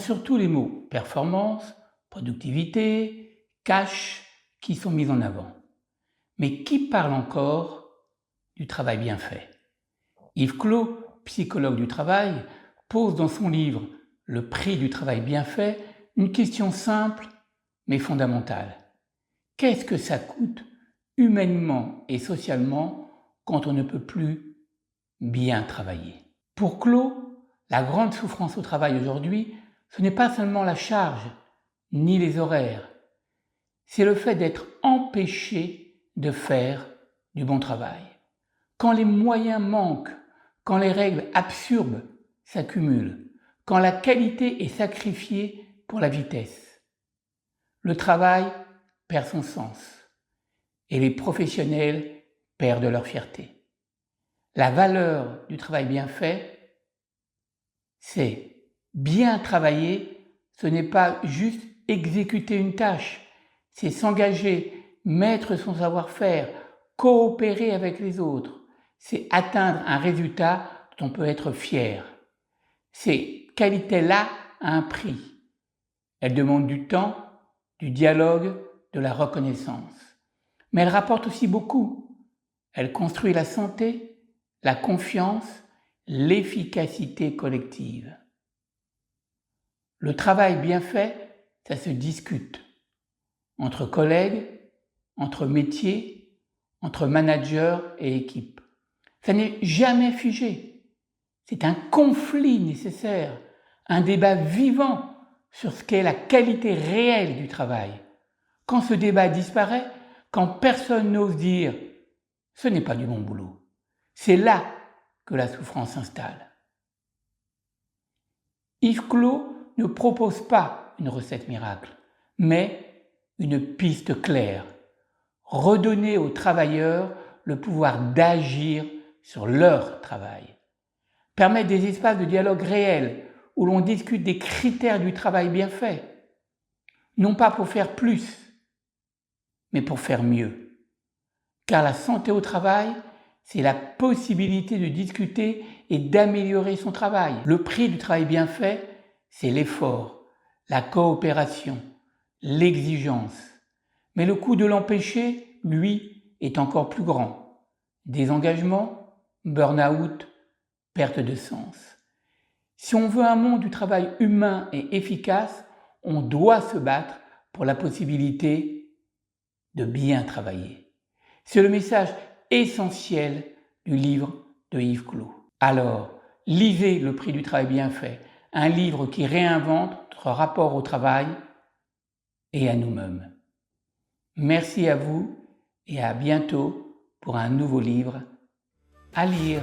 surtout les mots performance, productivité, cash qui sont mis en avant. Mais qui parle encore du travail bien fait? Yves Clos, psychologue du travail, pose dans son livre Le prix du travail bien fait une question simple mais fondamentale. Qu'est-ce que ça coûte humainement et socialement quand on ne peut plus bien travailler? Pour Clos, la grande souffrance au travail aujourd'hui, ce n'est pas seulement la charge ni les horaires, c'est le fait d'être empêché de faire du bon travail. Quand les moyens manquent, quand les règles absurdes s'accumulent, quand la qualité est sacrifiée pour la vitesse, le travail perd son sens et les professionnels perdent leur fierté. La valeur du travail bien fait, c'est bien travailler, ce n'est pas juste exécuter une tâche, c'est s'engager, mettre son savoir-faire, coopérer avec les autres, c'est atteindre un résultat dont on peut être fier. Ces qualités-là ont un prix. Elles demandent du temps, du dialogue, de la reconnaissance. Mais elles rapportent aussi beaucoup. Elles construisent la santé, la confiance, l'efficacité collective. Le travail bien fait, ça se discute. Entre collègues, entre métiers, entre managers et équipes. Ça n'est jamais figé. C'est un conflit nécessaire, un débat vivant sur ce qu'est la qualité réelle du travail. Quand ce débat disparaît, quand personne n'ose dire « ce n'est pas du bon boulot », c'est là que la souffrance s'installe. Yves Clos ne propose pas une recette miracle, mais une piste claire. Redonner aux travailleurs le pouvoir d'agir sur leur travail. Permettre des espaces de dialogue réels où l'on discute des critères du travail bien fait. Non pas pour faire plus, mais pour faire mieux. Car la santé au travail, c'est la possibilité de discuter et d'améliorer son travail. Le prix du travail bien fait, c'est l'effort, la coopération, l'exigence. Mais le coût de l'empêcher, lui, est encore plus grand. Désengagement, burn-out, perte de sens. Si on veut un monde du travail humain et efficace, on doit se battre pour la possibilité de bien travailler. C'est le message essentiel du livre de Yves Clos. Alors, lisez Le prix du travail bien fait, un livre qui réinvente notre rapport au travail et à nous-mêmes. Merci à vous et à bientôt pour un nouveau livre à lire.